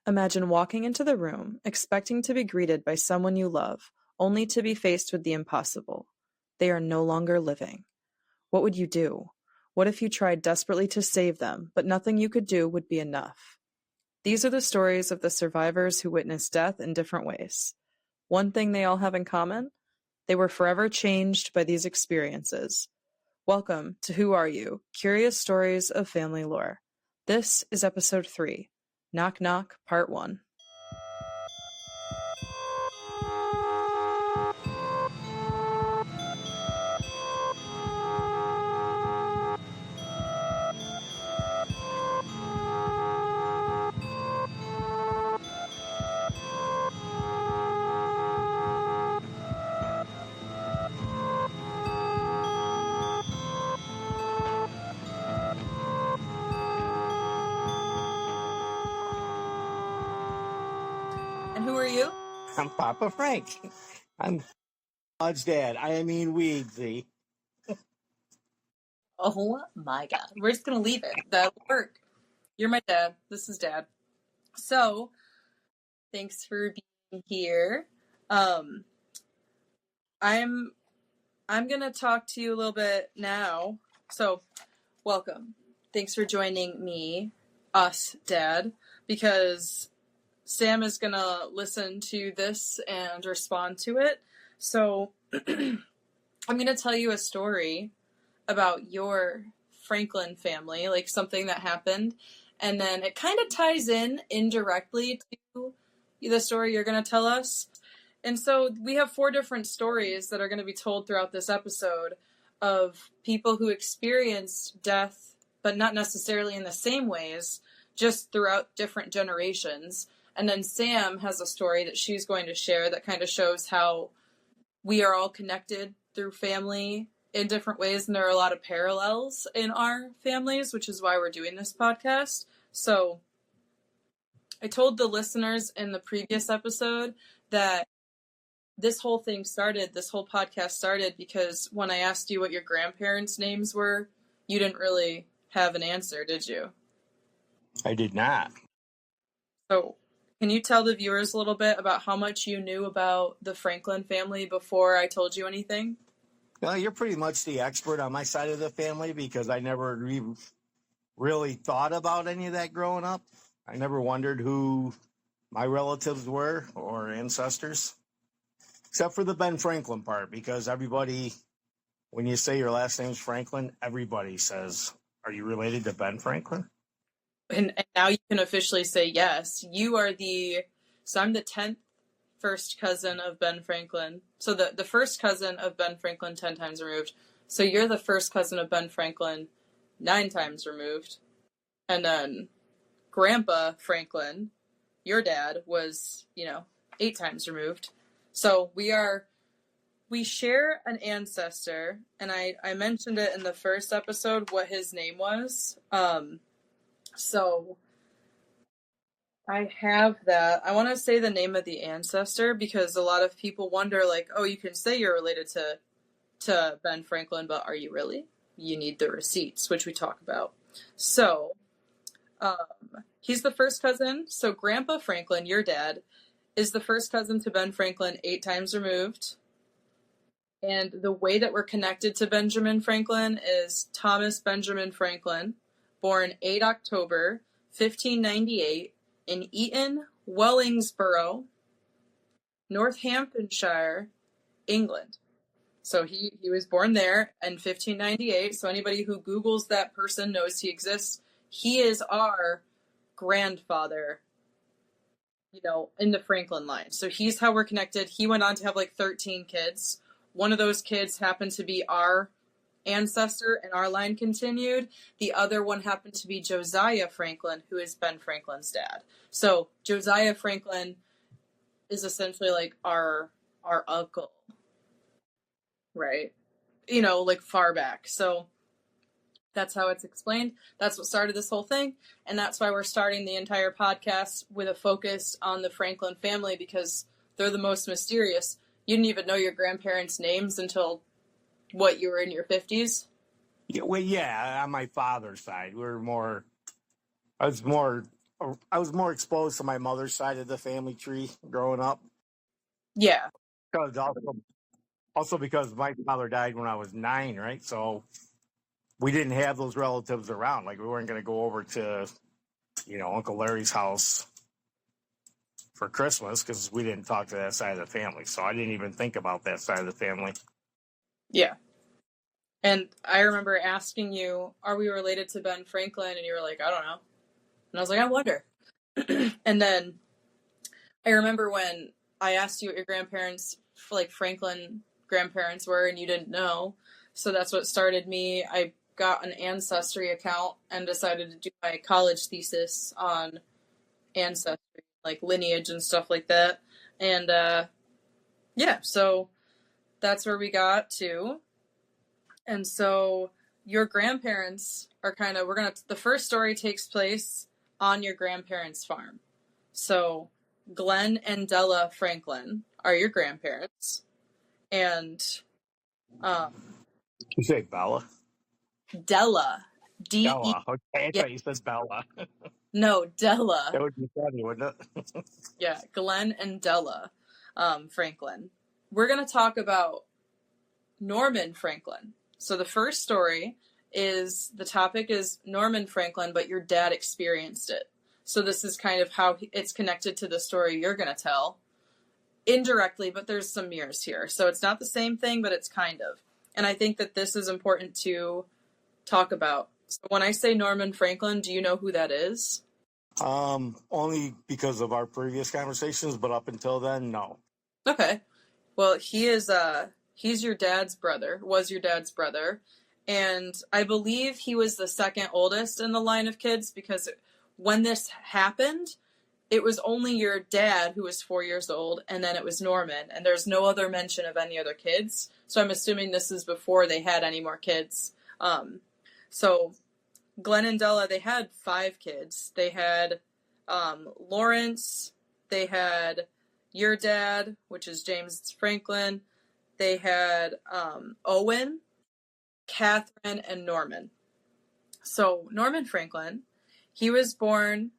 Imagine walking into the room, expecting to be greeted by someone you love, only to be faced with the impossible. They are no longer living. What would you do? What if you tried desperately to save them, but nothing you could do would be enough? These are the stories of the survivors who witnessed death in different ways. One thing they all have in common: they were forever changed by these experiences. Welcome to Who Are You? Curious Stories of Family Lore. This is episode 3, Knock Knock, Part 1. And who are you? I'm Papa Frank. I'm Todd's dad. Wietze. Oh my god. We're just going to leave it. That'll work. You're my dad. This is Dad. So, thanks for being here. I'm going to talk to you a little bit now. So, welcome. Thanks for joining me, us, Dad, because Sam is going to listen to this and respond to it. So, I'm going to tell you a story about your Franklin family, like something that happened, and then it kind of ties in indirectly to the story you're going to tell us. And so we have 4 different stories that are going to be told throughout this episode of people who experienced death, but not necessarily in the same ways, just throughout different generations. And then Sam has a story that she's going to share that kind of shows how we are all connected through family in different ways, and there are a lot of parallels in our families, which is why we're doing this podcast. So I told the listeners in the previous episode that this whole podcast started because when I asked you what your grandparents' names were, you didn't really have an answer, did you? I did not. So can you tell the viewers a little bit about how much you knew about the Franklin family before I told you anything? Well, you're pretty much the expert on my side of the family because I never really thought about any of that growing up. I never wondered who my relatives were or ancestors, except for the Ben Franklin part, because everybody, when you say your last name's Franklin, everybody says, "Are you related to Ben Franklin?" And now you can officially say yes. So I'm the 10th first cousin of Ben Franklin. So the first cousin of Ben Franklin 10 times removed. So you're the first cousin of Ben Franklin 9 times removed. And then Grandpa Franklin, your dad, was, 8 times removed. So we share an ancestor, and I mentioned it in the first episode what his name was. So I have that. I want to say the name of the ancestor because a lot of people wonder, like, oh, you can say you're related to Ben Franklin, but are you really? You need the receipts, which we talk about. So, he's the first cousin. So Grandpa Franklin, your dad, is the first cousin to Ben Franklin 8 times removed. And the way that we're connected to Benjamin Franklin is Thomas Benjamin Franklin, born 8 October, 1598, in Eton, Wellingsborough, Northamptonshire, England. So he was born there in 1598. So anybody who Googles that person knows he exists. He is our grandfather, in the Franklin line. So he's how we're connected. He went on to have like 13 kids. One of those kids happened to be our ancestor, and our line continued. The other one happened to be Josiah Franklin, who is Ben Franklin's dad. So Josiah Franklin is essentially like our uncle, right? Like far back. So that's how it's explained. That's what started this whole thing, and that's why we're starting the entire podcast with a focus on the Franklin family, because they're the most mysterious. You didn't even know your grandparents' names until you were in your 50s? Yeah, on my father's side, I was more I was more exposed to my mother's side of the family tree growing up. Yeah. Because also because my father died when I was 9, right? So we didn't have those relatives around. Like we weren't going to go over to, Uncle Larry's house for Christmas because we didn't talk to that side of the family. So I didn't even think about that side of the family. Yeah. And I remember asking you, are we related to Ben Franklin? And you were like, I don't know. And I was like, I wonder. And then I remember when I asked you what your grandparents, like Franklin grandparents were, and you didn't know. So that's what started me. I got an Ancestry account and decided to do my college thesis on ancestry, like lineage and stuff like that. And yeah, so that's where we got to. And so your grandparents are the first story takes place on your grandparents' farm. So Glenn and Della Franklin are your grandparents. And You say Bella? Della, D-E, Bella. Okay, I yeah, thought you said Bella. no, Della. That would be funny, wouldn't it? Yeah, Glenn and Della Franklin. We're going to talk about Norman Franklin. So the first story the topic is Norman Franklin, but your dad experienced it. So this is kind of how it's connected to the story you're going to tell. Indirectly, but there's some mirrors here. So it's not the same thing, but it's kind of. And I think that this is important to talk about. So when I say Norman Franklin, do you know who that is? Only because of our previous conversations, but up until then, no. Okay. Well, he's your dad's brother, was your dad's brother. And I believe he was the second oldest in the line of kids because when this happened, it was only your dad who was 4 years old, and then it was Norman, and there's no other mention of any other kids. So I'm assuming this is before they had any more kids. So Glenn and Della, they had 5 kids. They had Lawrence, they had your dad, which is James Franklin. They had Owen, Catherine, and Norman. So Norman Franklin, he was born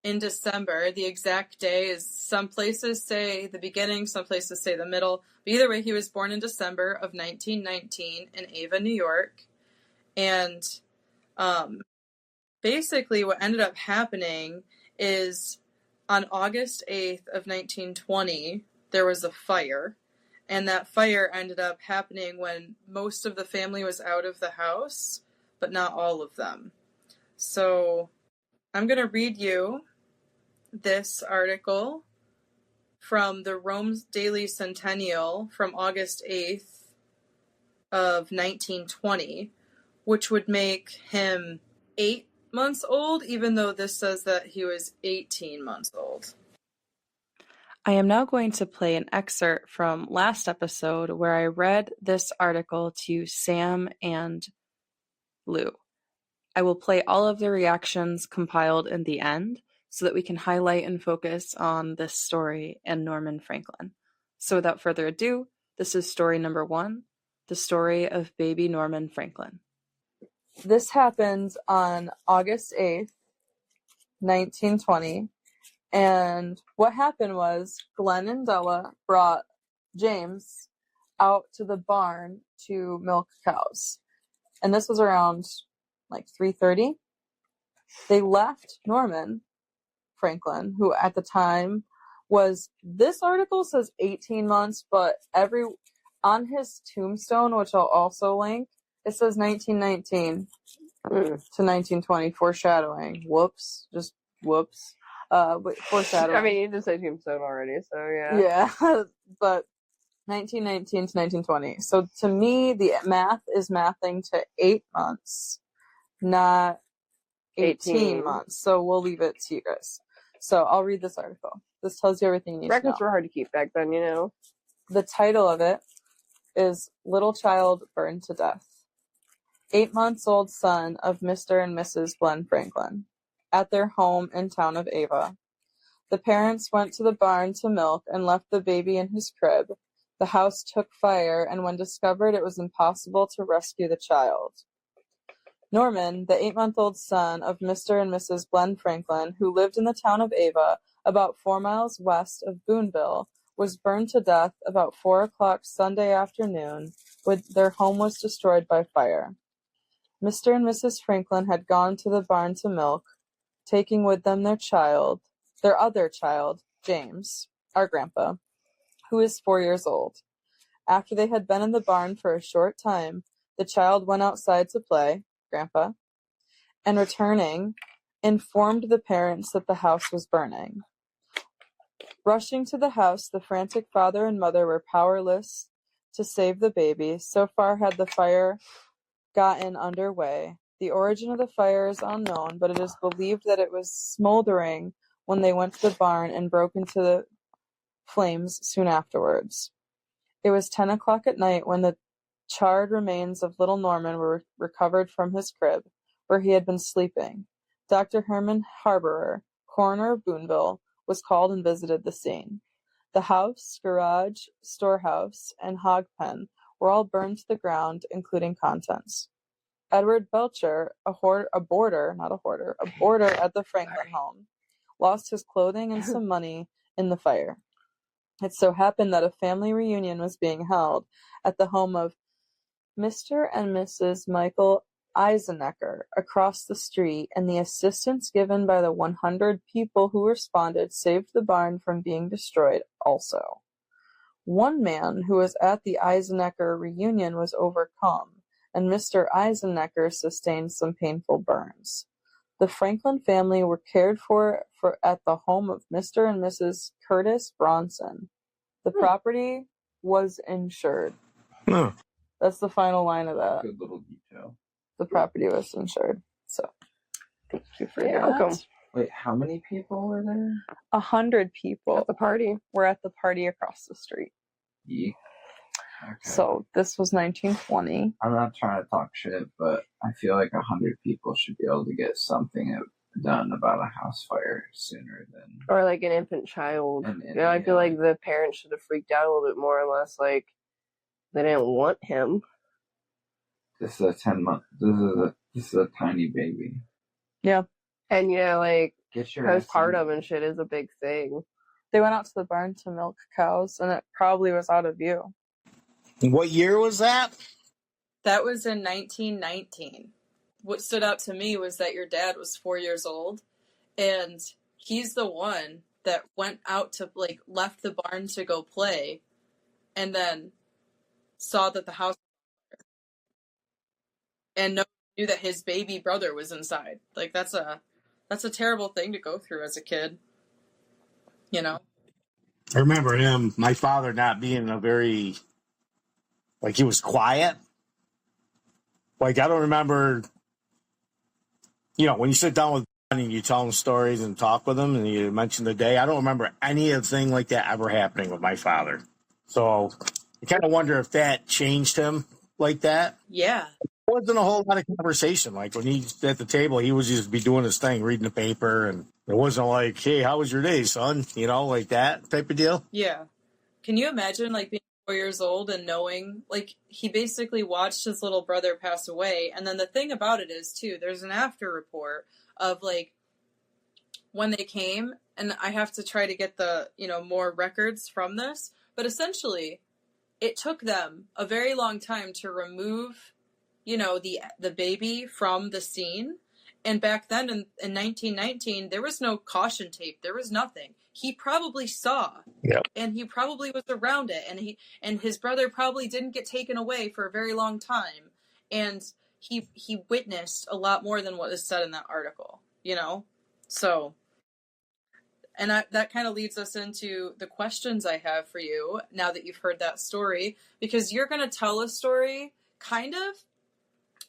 in December. The exact day is, some places say the beginning, some places say the middle. But either way, he was born in December of 1919 in Ava, New York. And basically what ended up happening is on August 8th of 1920, there was a fire. And that fire ended up happening when most of the family was out of the house, but not all of them. So I'm going to read you this article from the Rome Daily Centennial from August 8th of 1920, which would make him 8 months old, even though this says that he was 18 months old. I am now going to play an excerpt from last episode where I read this article to Sam and Lou. I will play all of the reactions compiled in the end so that we can highlight and focus on this story and Norman Franklin. So without further ado, this is story number 1, the story of baby Norman Franklin. This happened on August 8th, 1920. And what happened was Glenn and Della brought James out to the barn to milk cows. And this was around like 3:30. They left Norman Franklin, who at the time was, this article says 18 months, but on his tombstone, which I'll also link, it says 1919 to 1920, foreshadowing. Whoops. Just whoops. But foreshadowing. I mean, you did say tombstone already, so yeah. Yeah, but 1919 to 1920. So to me, the math is mathing to 8 months, not 18 months. So we'll leave it to you guys. So I'll read this article. This tells you everything you need to know. Records were hard to keep back then, you know. The title of it is Little Child Burned to Death. 8 months old son of Mr. and Mrs. Glenn Franklin at their home in town of Ava. The parents went to the barn to milk and left the baby in his crib. The house took fire, and when discovered, it was impossible to rescue the child. Norman, the 8-month-old son of Mr. and Mrs. Glenn Franklin, who lived in the town of Ava, about 4 miles west of Boonville, was burned to death about 4 o'clock Sunday afternoon when their home was destroyed by fire. Mr. and Mrs. Franklin had gone to the barn to milk, taking with them their other child, James, our grandpa, who is 4 years old. After they had been in the barn for a short time, the child went outside to play, Grandpa, and returning, informed the parents that the house was burning. Rushing to the house, the frantic father and mother were powerless to save the baby. So far had the fire gotten underway. The origin of the fire is unknown, but it is believed that it was smoldering when they went to the barn and broke into the flames soon afterwards. It was 10 o'clock at night when the charred remains of little Norman were recovered from his crib, where he had been sleeping. Dr. Herman Harborer, coroner of Boonville, was called and visited the scene. The house, garage, storehouse, and hog pen were all burned to the ground, including contents. Edward Belcher, a boarder at the Franklin home, lost his clothing and some money in the fire. It so happened that a family reunion was being held at the home of Mr. and Mrs. Michael Eisenecker across the street, and the assistance given by the 100 people who responded saved the barn from being destroyed also. One man who was at the Eisenecker reunion was overcome, and Mr. Eisenecker sustained some painful burns. The Franklin family were cared for at the home of Mr. and Mrs. Curtis Bronson. The property was insured. That's the final line of that. Good little detail. The property was insured. So, Thank you for your welcome. Wait, how many people were there? 100 people At the party. were at the party across the street. Yeah. Okay. So this was 1920. I'm not trying to talk shit, but I feel like 100 people should be able to get something done about a house fire sooner than. Or like an infant child. I feel like the parents should have freaked out a little bit more, unless like they didn't want him. This is a 10-month. This is a tiny baby. Yeah. And like Get your postpartum and shit is a big thing. They went out to the barn to milk cows, and it probably was out of view. What year was that? That was in 1919. What stood out to me was that your dad was 4 years old, and he's the one that went out to, left the barn to go play, and then saw that the house and knew that his baby brother was inside. That's a terrible thing to go through as a kid. You know? I remember my father not being he was quiet. I don't remember, when you sit down with him and you tell him stories and talk with him and you mention the day, I don't remember anything like that ever happening with my father. So I kind of wonder if that changed him like that. Yeah. There wasn't a whole lot of conversation. When he's at the table, he was just be doing his thing, reading the paper, and it wasn't like, hey, how was your day, son? Like that type of deal. Yeah. Can you imagine, being 4 years old and knowing, he basically watched his little brother pass away. And then the thing about it is, too, there's an after report of, when they came, and I have to try to get the, more records from this, but essentially, it took them a very long time to remove, the baby from the scene. And back then in 1919, there was no caution tape. There was nothing. He probably saw, and he probably was around it, and his brother probably didn't get taken away for a very long time, and he witnessed a lot more than what is said in that article, So, and that kind of leads us into the questions I have for you now that you've heard that story, because you're going to tell a story, kind of.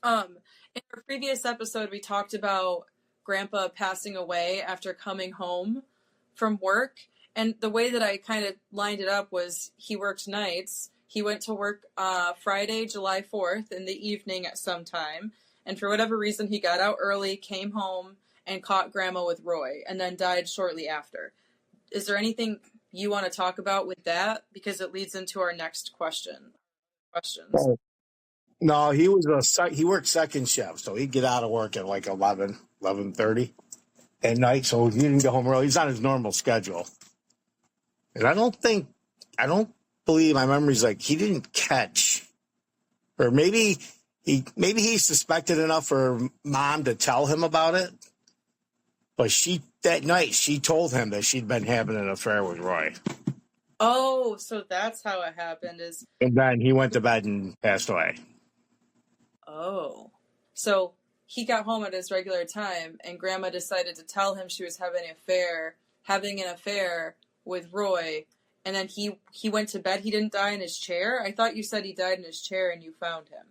In our previous episode, we talked about Grandpa passing away after coming home from work. And the way that I kind of lined it up was he worked nights. He went to work Friday, July 4th in the evening at some time. And for whatever reason, he got out early, came home, and caught Grandma with Roy, and then died shortly after. Is there anything you want to talk about with that? Because it leads into our next questions. No, he worked second shift, so he'd get out of work at like 11:30 at night. So he didn't get home early. He's on his normal schedule, and I don't believe my memory's like he didn't catch, or maybe he suspected enough for mom to tell him about it. But that night she told him that she'd been having an affair with Roy. Oh, so that's how it happened. And then he went to bed and passed away. Oh. So he got home at his regular time, and Grandma decided to tell him she was having an affair with Roy, and then he went to bed. He didn't die in his chair? I thought you said he died in his chair and you found him.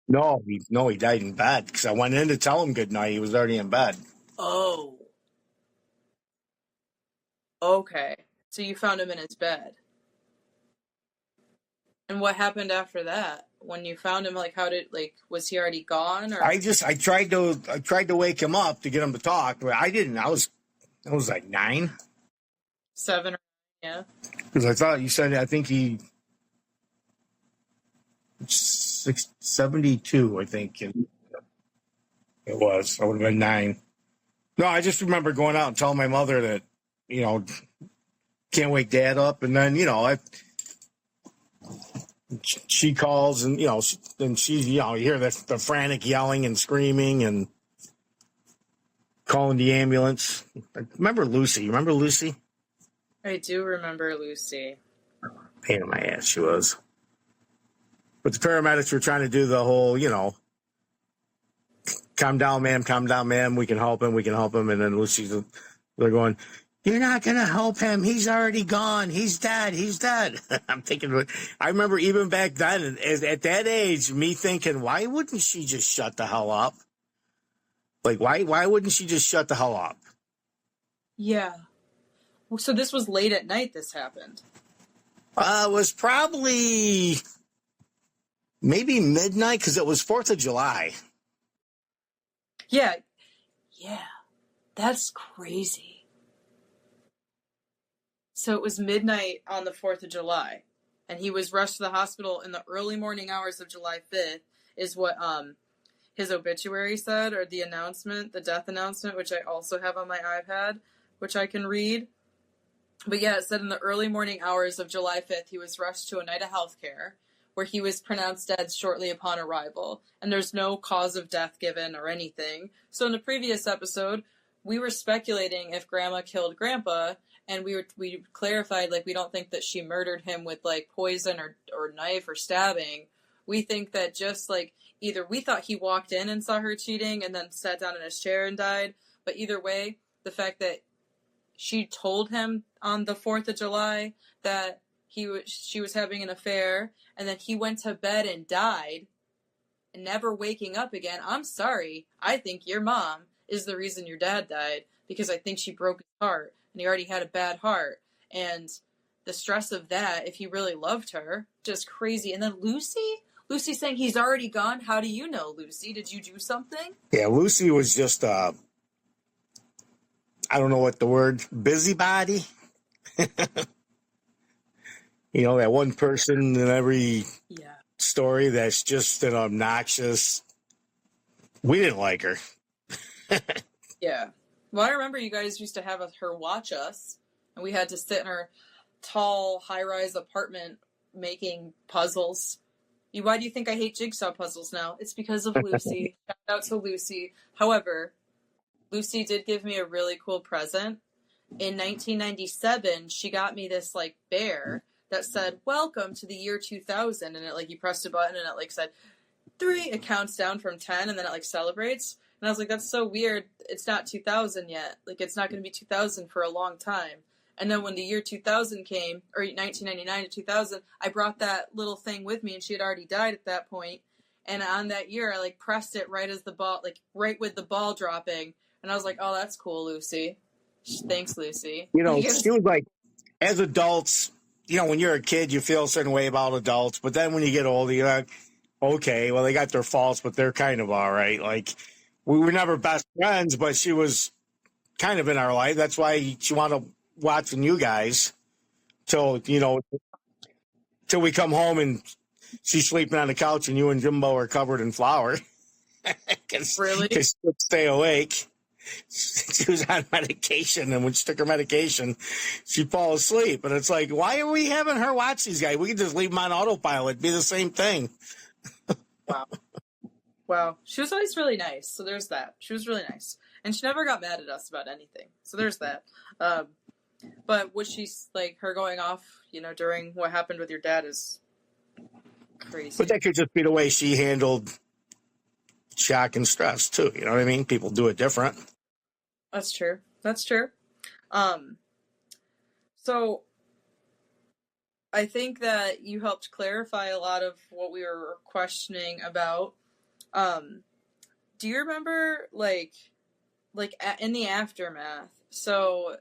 No, he died in bed because I went in to tell him good night. He was already in bed. Oh. Okay. So you found him in his bed. And what happened after that? When you found him, like, was he already gone? Or I tried to wake him up to get him to talk, but I didn't. I was like 9. 7 or yeah. Because I thought you said, I think he 72, I think it was. I would have been 9. No, I just remember going out and telling my mother that, can't wake Dad up. And then, she calls and, and she's, you hear the frantic yelling and screaming and calling the ambulance. I remember Lucy. You remember Lucy? I do remember Lucy. Pain in my ass she was. But the paramedics were trying to do the whole, calm down, ma'am, we can help him. And then they're going, you're not going to help him. He's already gone. He's dead. I'm thinking, I remember even back then, at that age, me thinking, why wouldn't she just shut the hell up? Like, why wouldn't she just shut the hell up? Yeah. So this was late at night this happened? It was probably maybe midnight because it was 4th of July. Yeah. Yeah. That's crazy. So it was midnight on the 4th of July, and he was rushed to the hospital in the early morning hours of July 5th, is what his obituary said, or the death announcement, which I also have on my iPad, which I can read. But yeah, it said in the early morning hours of July 5th, he was rushed to a night of healthcare, where he was pronounced dead shortly upon arrival, and there's no cause of death given or anything. So in the previous episode, we were speculating if Grandma killed Grandpa, and we clarified, we don't think that she murdered him with, poison or knife or stabbing. We think that just, either we thought he walked in and saw her cheating and then sat down in his chair and died, but either way, the fact that she told him on the 4th of July that she was having an affair, and then he went to bed and died, and never waking up again. I'm sorry. I think your mom is the reason your dad died, because I think she broke his heart, and he already had a bad heart. And the stress of that, if he really loved her, just crazy. And then Lucy saying he's already gone. How do you know, Lucy? Did you do something? Yeah, Lucy was just, I don't know what the word, busybody. That one person in every story that's just an obnoxious. We didn't like her. Yeah. Well, I remember you guys used to have her watch us, and we had to sit in her tall, high-rise apartment making puzzles. Why do you think I hate jigsaw puzzles now? It's because of Lucy. Shout out to Lucy. However, Lucy did give me a really cool present. In 1997, she got me this, bear that said, welcome to the year 2000, and it, you pressed a button, and it, said, 3, it counts down from 10, and then it, celebrates. And I was like, that's so weird. It's not 2000 yet. It's not going to be 2000 for a long time. And then when the year 2000 came, or 1999 to 2000, I brought that little thing with me, and she had already died at that point. And on that year, I, pressed it right as the ball, right with the ball dropping. And I was like, oh, that's cool, Lucy. Thanks, Lucy. She was like, as adults, when you're a kid, you feel a certain way about adults. But then when you get older, you're like, okay, well, they got their faults, but they're kind of all right. We were never best friends, but she was kind of in our life. That's why she wanted to watch you guys till we come home and she's sleeping on the couch and you and Jimbo are covered in flour. Really? Because she would stay awake. She was on medication, and when she took her medication, she'd fall asleep. And it's like, why are we having her watch these guys? We could just leave them on autopilot. Be the same thing. Wow. She was always really nice. So there's that. She was really nice. And she never got mad at us about anything. So there's that. But what she's like, her going off, during what happened with your dad is crazy. But that could just be the way she handled shock and stress, too. You know what I mean? People do it different. That's true. That's true. So I think that you helped clarify a lot of what we were questioning about. Do you remember, like in the aftermath? So,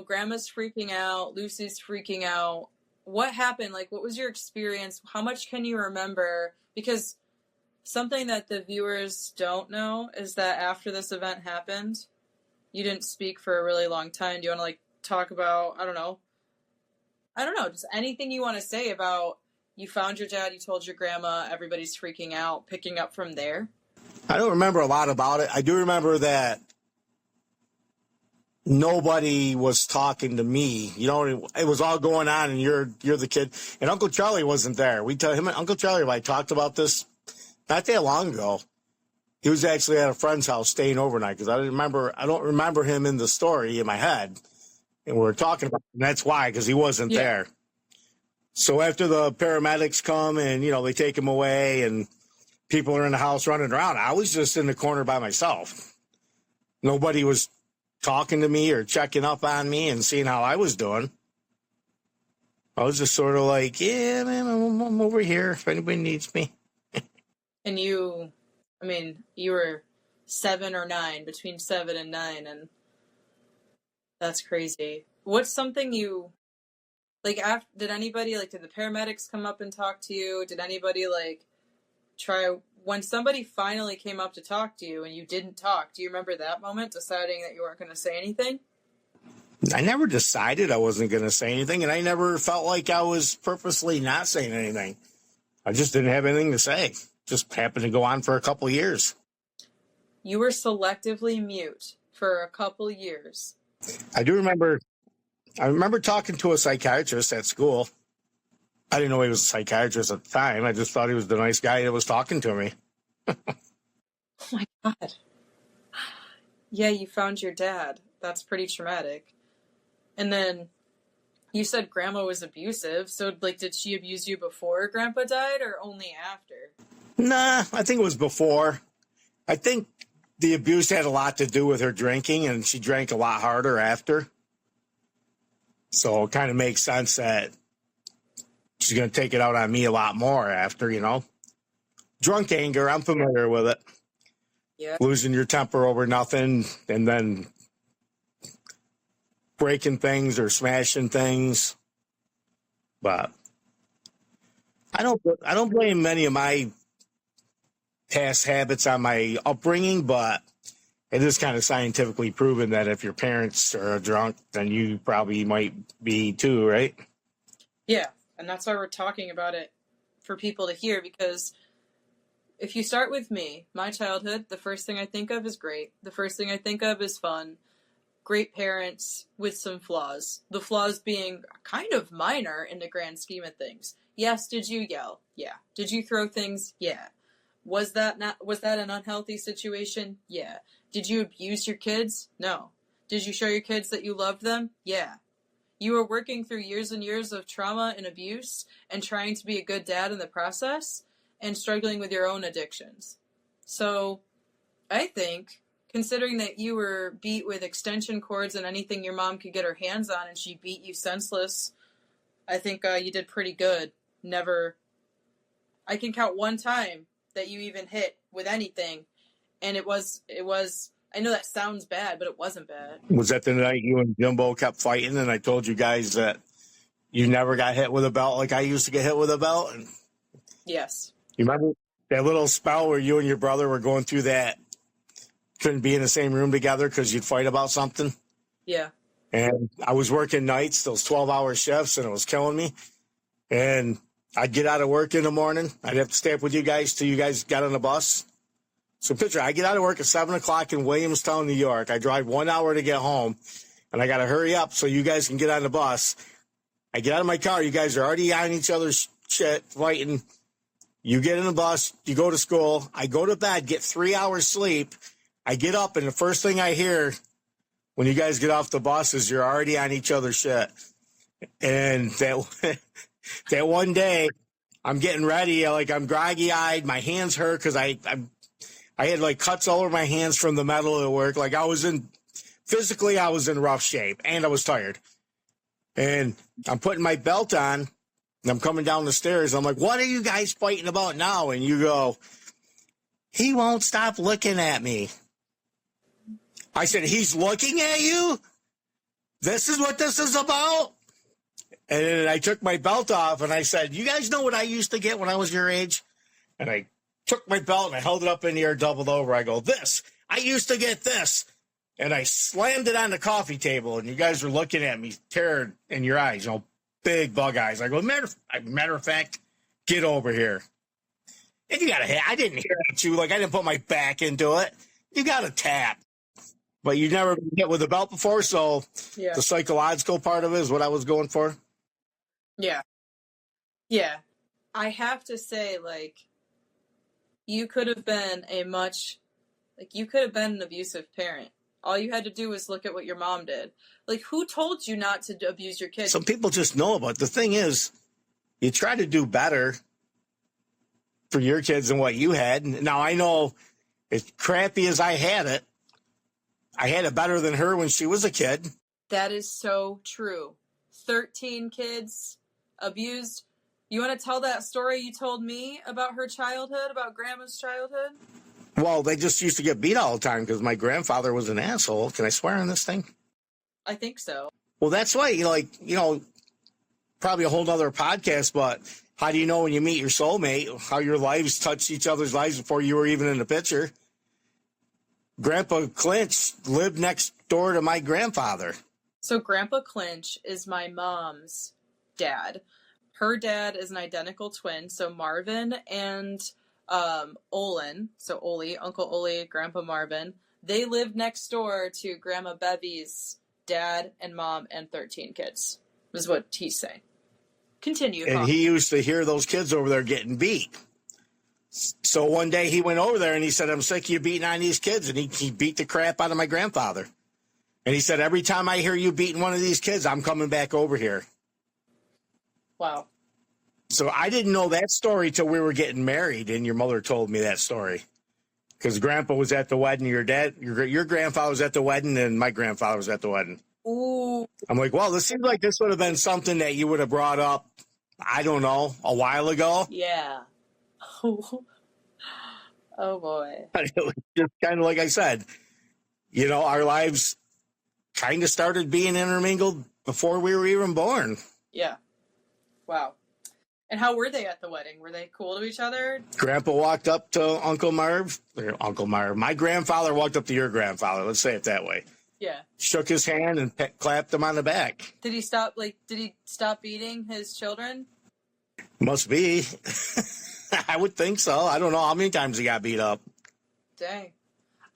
Grandma's freaking out, Lucy's freaking out. What happened? Like, what was your experience? How much can you remember? Because something that the viewers don't know is that after this event happened, you didn't speak for a really long time. Do you want to, talk about, I don't know, just anything you want to say about you found your dad, you told your grandma, everybody's freaking out, picking up from there? I don't remember a lot about it. I do remember that nobody was talking to me. It was all going on, and you're the kid. And Uncle Charlie wasn't there. We tell him, Uncle Charlie, I talked about this not that long ago. He was actually at a friend's house staying overnight because I don't remember him in the story in my head. And we were talking about it, and that's why, because he wasn't there. So after the paramedics come and, they take him away and people are in the house running around, I was just in the corner by myself. Nobody was talking to me or checking up on me and seeing how I was doing. I was just sort of like, yeah, man, I'm over here if anybody needs me. And you were 7 or 9, between 7 and 9, and that's crazy. What's something you, did anybody, did the paramedics come up and talk to you? Did anybody, try, when somebody finally came up to talk to you and you didn't talk, do you remember that moment, deciding that you weren't going to say anything? I never decided I wasn't going to say anything, and I never felt like I was purposely not saying anything. I just didn't have anything to say. Just happened to go on for a couple of years. You were selectively mute for a couple years. I remember talking to a psychiatrist at school. I didn't know he was a psychiatrist at the time. I just thought he was the nice guy that was talking to me. Oh my God. Yeah, you found your dad. That's pretty traumatic. And then you said Grandma was abusive. So, did she abuse you before Grandpa died or only after? Nah, I think it was before. I think the abuse had a lot to do with her drinking, and she drank a lot harder after. So it kind of makes sense that she's going to take it out on me a lot more after, Drunk anger, I'm familiar with it. Yeah. Losing your temper over nothing and then breaking things or smashing things. But I don't blame many of my past habits on my upbringing, but it is kind of scientifically proven that if your parents are drunk, then you probably might be too, right? Yeah, and that's why we're talking about it for people to hear, because if you start with me, my childhood, the first thing I think of is great. The first thing I think of is fun. Great parents with some flaws. The flaws being kind of minor in the grand scheme of things. Yes, did you yell? Yeah. Did you throw things? Yeah. Was that an unhealthy situation? Yeah. Did you abuse your kids? No. Did you show your kids that you loved them? Yeah. You were working through years and years of trauma and abuse and trying to be a good dad in the process and struggling with your own addictions. So I think, considering that you were beat with extension cords and anything your mom could get her hands on and she beat you senseless, I think you did pretty good. I can count one time that you even hit with anything, and it was, I know that sounds bad, but it wasn't bad. Was that the night you and Jimbo kept fighting and I told you guys that you never got hit with a belt like I used to get hit with a belt? And yes. you remember that little spell where you and your brother were going through that, couldn't be in the same room together because you'd fight about something? Yeah. And I was working nights, those 12-hour shifts, and it was killing me. And I'd get out of work in the morning. I'd have to stay up with you guys till you guys got on the bus. So picture, I get out of work at 7 o'clock in Williamstown, New York. I drive 1 hour to get home, and I got to hurry up so you guys can get on the bus. I get out of my car. You guys are already on each other's shit, fighting. You get in the bus. You go to school. I go to bed, get 3 hours sleep. I get up, and the first thing I hear when you guys get off the bus is you're already on each other's shit. And that one day, I'm getting ready, like I'm groggy-eyed, my hands hurt because I had like cuts all over my hands from the metal at work. Like physically I was in rough shape and I was tired. And I'm putting my belt on and I'm coming down the stairs. I'm like, what are you guys fighting about now? And you go, he won't stop looking at me. I said, he's looking at you? This is what this is about? And then I took my belt off and I said, you guys know what I used to get when I was your age? And I took my belt and I held it up in the air, doubled over. I go, I used to get this. And I slammed it on the coffee table and you guys were looking at me, terror in your eyes, big bug eyes. I go, matter of fact, get over here. And you got I didn't hear at you. Like I didn't put my back into it. You got a tap. But you've never been hit with a belt before, so The psychological part of it is what I was going for. Yeah. Yeah. I have to say, you could have been you could have been an abusive parent. All you had to do was look at what your mom did. Who told you not to abuse your kids? Some people just know about it. The thing is, you try to do better for your kids than what you had. Now, I know as crappy as I had it better than her when she was a kid. That is so true. 13 kids abused. You want to tell that story you told me about her childhood, about Grandma's childhood? Well, they just used to get beat all the time because my grandfather was an asshole. Can I swear on this thing? I think so. Well, that's why, probably a whole nother podcast, but how do you know when you meet your soulmate, how your lives touched each other's lives before you were even in the picture? Grandpa Clinch lived next door to my grandfather. So Grandpa Clinch is my mom's dad. Her dad is an identical twin. So Marvin and Olin, so Oli, Uncle Oli, Grandpa Marvin, they lived next door to Grandma Bevy's dad and mom and 13 kids, is what he's saying. Continue. And he used to hear those kids over there getting beat. So one day he went over there and he said, I'm sick of you beating on these kids. And he beat the crap out of my grandfather. And he said, every time I hear you beating one of these kids, I'm coming back over here. Wow. So I didn't know that story till we were getting married, and your mother told me that story. Because Grandpa was at the wedding, your grandfather was at the wedding, and my grandfather was at the wedding. Ooh. I'm like, well, this seems like this would have been something that you would have brought up, I don't know, a while ago. Yeah. Oh, boy. It was just kind of like I said, our lives kind of started being intermingled before we were even born. Yeah. Wow. And how were they at the wedding? Were they cool to each other? Grandpa walked up to Uncle Marv. My grandfather walked up to your grandfather. Let's say it that way. Yeah. Shook his hand and clapped him on the back. Did he stop beating his children? Must be. I would think so. I don't know how many times he got beat up. Dang.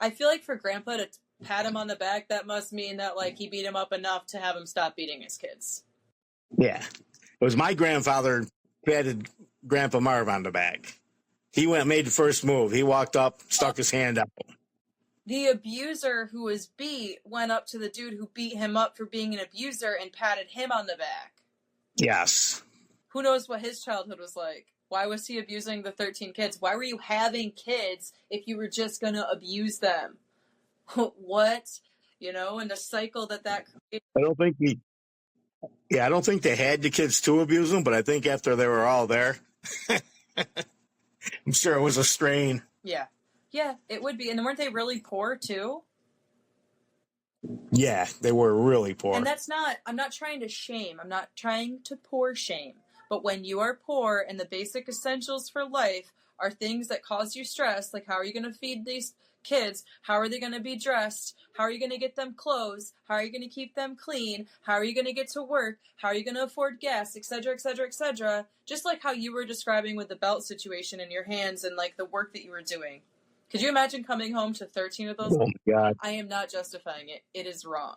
I feel like for Grandpa to pat him on the back, that must mean that he beat him up enough to have him stop beating his kids. Yeah. It was my grandfather patted Grandpa Marv on the back. He went and made the first move. He walked up, stuck his hand out. The abuser who was beat went up to the dude who beat him up for being an abuser and patted him on the back. Yes. Who knows what his childhood was like? Why was he abusing the 13 kids? Why were you having kids if you were just going to abuse them? What? And the cycle that creates. I don't think they had the kids to abuse them, but I think after they were all there, I'm sure it was a strain. Yeah. Yeah, it would be. And weren't they really poor too? Yeah, they were really poor. And I'm not trying to shame. I'm not trying to pour shame. But when you are poor and the basic essentials for life are things that cause you stress, like how are you going to feed these kids, how are they going to be dressed? How are you going to get them clothes? How are you going to keep them clean? How are you going to get to work? How are you going to afford gas, etc., etc., etc.? Just like how you were describing with the belt situation in your hands and like the work that you were doing. Could you imagine coming home to 13 of those? Oh my God. I am not justifying it. It is wrong.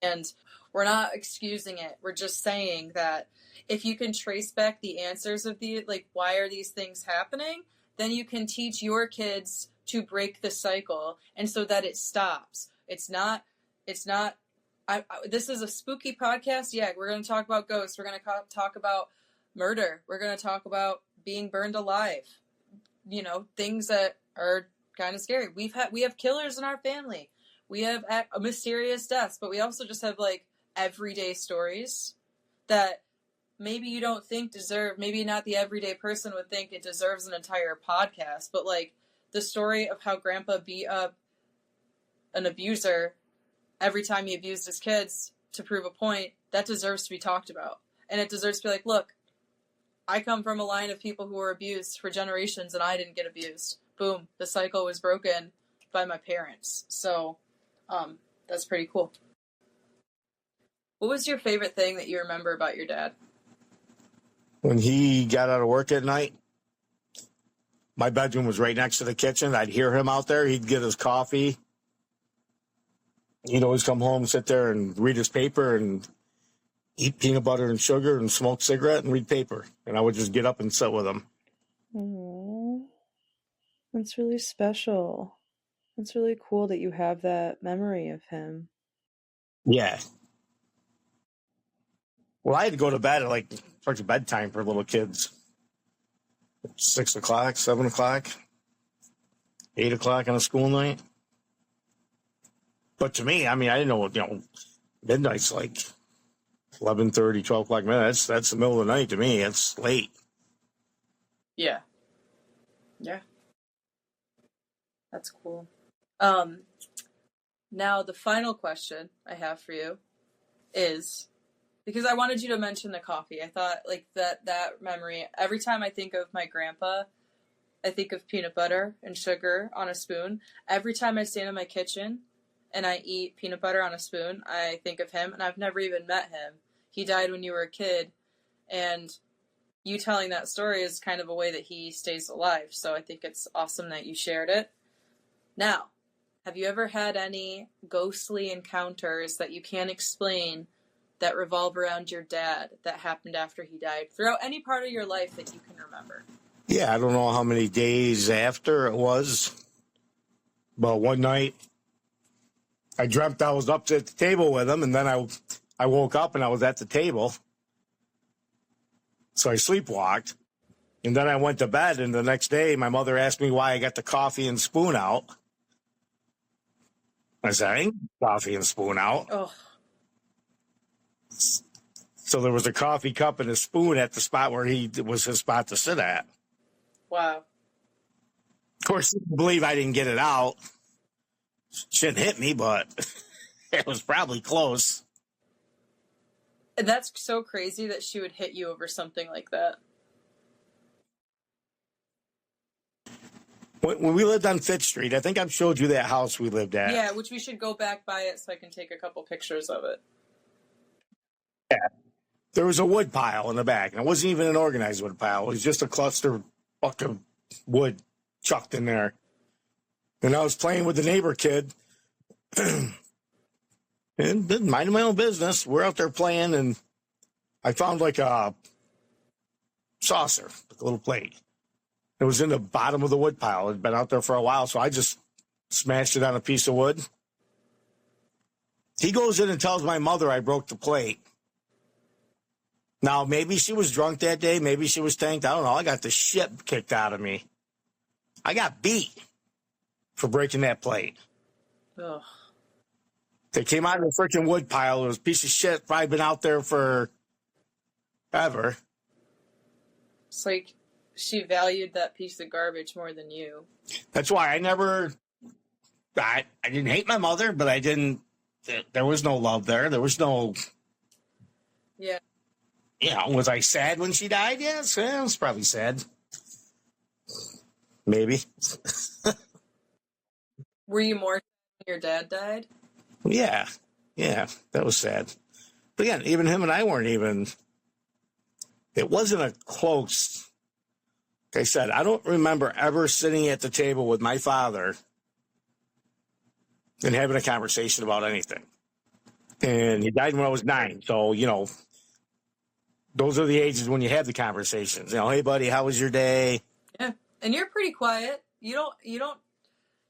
And we're not excusing it. We're just saying that if you can trace back the answers of the, like, why are these things happening, then you can teach your kids to break the cycle and so that it stops. It's not, this is a spooky podcast. Yeah, we're going to talk about ghosts. We're going to talk about murder. We're going to talk about being burned alive. You know, things that are kind of scary. We have killers in our family. We have mysterious deaths, but we also just have like everyday stories that maybe you don't think deserve, maybe not the everyday person would think it deserves an entire podcast, but like the story of how Grandpa beat up an abuser every time he abused his kids to prove a point, that deserves to be talked about. And it deserves to be like, look, I come from a line of people who were abused for generations and I didn't get abused. Boom, the cycle was broken by my parents. So, that's pretty cool. What was your favorite thing that you remember about your dad? When he got out of work at night, my bedroom was right next to the kitchen. I'd hear him out there. He'd get his coffee. He'd always come home, sit there and read his paper and eat peanut butter and sugar and smoke cigarette and read paper. And I would just get up and sit with him. Aww. That's really special. It's really cool that you have that memory of him. Yeah. Well, I had to go to bed at like towards bedtime for little kids. 6 o'clock, 7 o'clock, 8 o'clock on a school night. But to me, I mean, I didn't know, midnight's like 11:30, 12 o'clock minutes. That's the middle of the night to me. It's late. Yeah. Yeah. That's cool. Now the final question I have for you is, because I wanted you to mention the coffee. I thought like that memory, every time I think of my grandpa, I think of peanut butter and sugar on a spoon. Every time I stand in my kitchen and I eat peanut butter on a spoon, I think of him, and I've never even met him. He died when you were a kid, and you telling that story is kind of a way that he stays alive. So I think it's awesome that you shared it. Now, have you ever had any ghostly encounters that you can't explain that revolve around your dad that happened after he died throughout any part of your life that you can remember? Yeah, I don't know how many days after it was, but one night I dreamt I was up at the table with him, and then I woke up and I was at the table. So I sleepwalked, and then I went to bed, and the next day my mother asked me why I got the coffee and spoon out. I said, I ain't got coffee and spoon out. Oh. So there was a coffee cup and a spoon at the spot where was his spot to sit at. Wow. Of course, I believe I didn't get it out. Shouldn't hit me, but it was probably close. And that's so crazy that she would hit you over something like that. When we lived on Fifth Street, I think I've showed you that house we lived at. Yeah, which we should go back by it so I can take a couple pictures of it. Yeah. There was a wood pile in the back, and it wasn't even an organized wood pile. It was just a cluster of wood chucked in there. And I was playing with the neighbor kid and minding my own business. We're out there playing, and I found like a saucer, like a little plate. It was in the bottom of the wood pile. It had been out there for a while, so I just smashed it on a piece of wood. He goes in and tells my mother I broke the plate. Now, maybe she was drunk that day. Maybe she was tanked. I don't know. I got the shit kicked out of me. I got beat for breaking that plate. Ugh. They came out of the freaking wood pile. It was a piece of shit. Probably been out there for ever. It's like she valued that piece of garbage more than you. That's why I didn't hate my mother, but I didn't, there was no love there. There was no, yeah. Was I sad when she died? Yes, I was probably sad. Maybe. Were you more when your dad died? Yeah, that was sad. But again, even him and I weren't even. It wasn't a close. Like I said, I don't remember ever sitting at the table with my father and having a conversation about anything. And he died when I was 9, so those are the ages when you have the conversations. Hey buddy, how was your day? Yeah, and you're pretty quiet. You're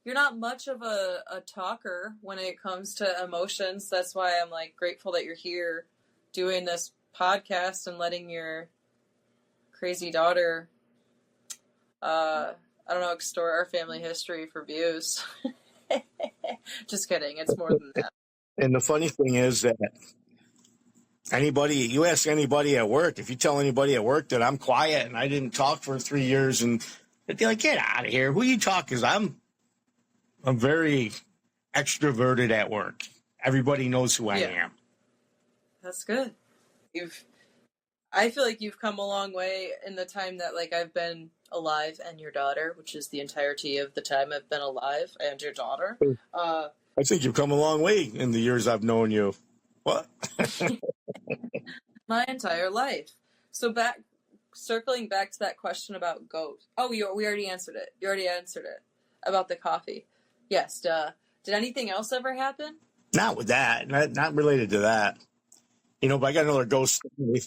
not much of a talker when it comes to emotions. That's why I'm like grateful that you're here doing this podcast and letting your crazy daughter, I don't know, extort our family history for views. Just kidding. It's more than that. And the funny thing is that you ask anybody at work, if you tell anybody at work that I'm quiet and I didn't talk for 3 years, and they're like, get out of here. Who you talk? Because I'm very extroverted at work. Everybody knows who I am. That's good. I feel like you've come a long way in the time that like I've been alive and your daughter, which is the entirety of the time I've been alive and your daughter. I think you've come a long way in the years I've known you. What? My entire life. So circling back to that question about goat. Oh, we already answered it. You already answered it about the coffee. Yes. Did anything else ever happen? Not with that. Not related to that. But I got another ghost story.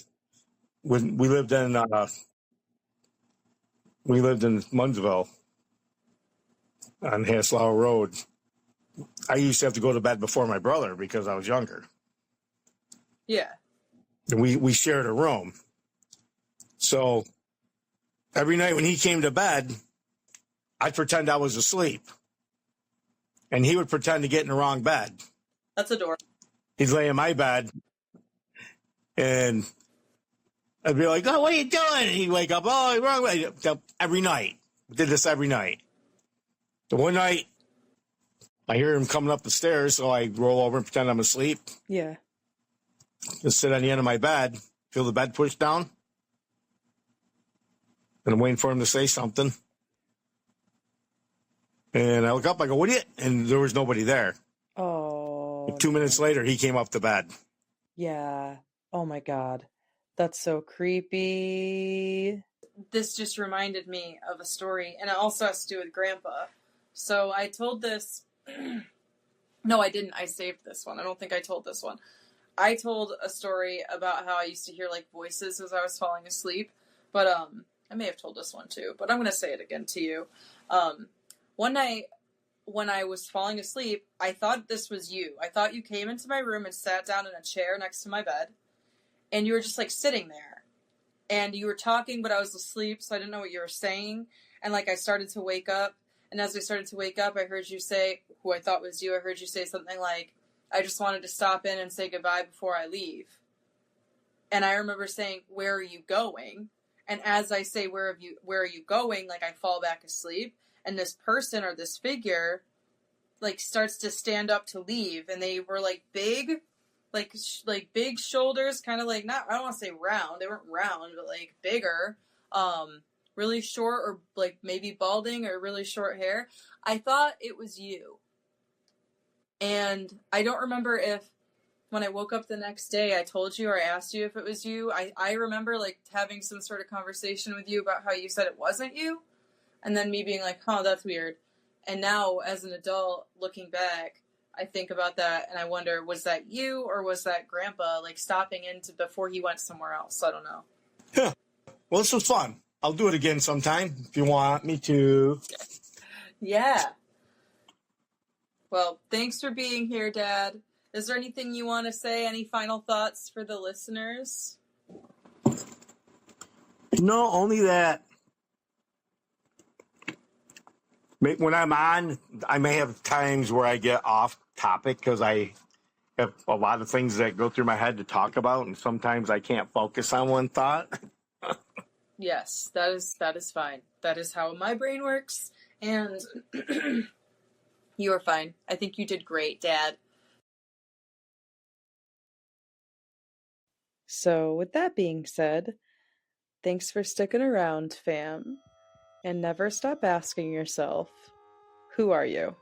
When we lived in Munnsville on Haslow Road, I used to have to go to bed before my brother because I was younger. Yeah. And we shared a room. So every night when he came to bed, I'd pretend I was asleep. And he would pretend to get in the wrong bed. That's adorable. He'd lay in my bed. And I'd be like, oh, what are you doing? And he'd wake up, oh, wrong way. Every night. We did this every night. The one night, I hear him coming up the stairs, so I roll over and pretend I'm asleep. Yeah. Just sit on the end of my bed, feel the bed pushed down. And I'm waiting for him to say something. And I look up, I go, what are you? And there was nobody there. Oh. And 2 minutes later, he came up to bed. Yeah. Oh my God. That's so creepy. This just reminded me of a story, and it also has to do with Grandpa. So I told this... No, I didn't. I saved this one. I don't think I told this one. I told a story about how I used to hear like voices as I was falling asleep, but I may have told this one too, but I'm going to say it again to you. One night when I was falling asleep, I thought this was you. I thought you came into my room and sat down in a chair next to my bed, and you were just like sitting there, and you were talking, but I was asleep, so I didn't know what you were saying, and like I started to wake up, and as I started to wake up, I heard you say, who I thought was you, I heard you say something like, I just wanted to stop in and say goodbye before I leave. And I remember saying, where are you going? And as I say, where are you going? Like I fall back asleep, and this person or this figure like starts to stand up to leave. And they were like big, like big shoulders, kind of like, not, I don't want to say round. They weren't round, but like bigger, really short, or like maybe balding, or really short hair. I thought it was you. And I don't remember if when I woke up the next day, I told you or I asked you if it was you. I remember like having some sort of conversation with you about how you said it wasn't you. And then me being like, huh, that's weird. And now as an adult looking back, I think about that and I wonder, was that you or was that Grandpa like stopping in before he went somewhere else? I don't know. Yeah. Well, this was fun. I'll do it again sometime if you want me to. Yeah. Well, thanks for being here, Dad. Is there anything you want to say? Any final thoughts for the listeners? No, only that when I'm on, I may have times where I get off topic because I have a lot of things that go through my head to talk about, and sometimes I can't focus on one thought. Yes, that is fine. That is how my brain works, and you are fine. I think you did great, Dad. So, with that being said, thanks for sticking around, fam. And never stop asking yourself, who are you?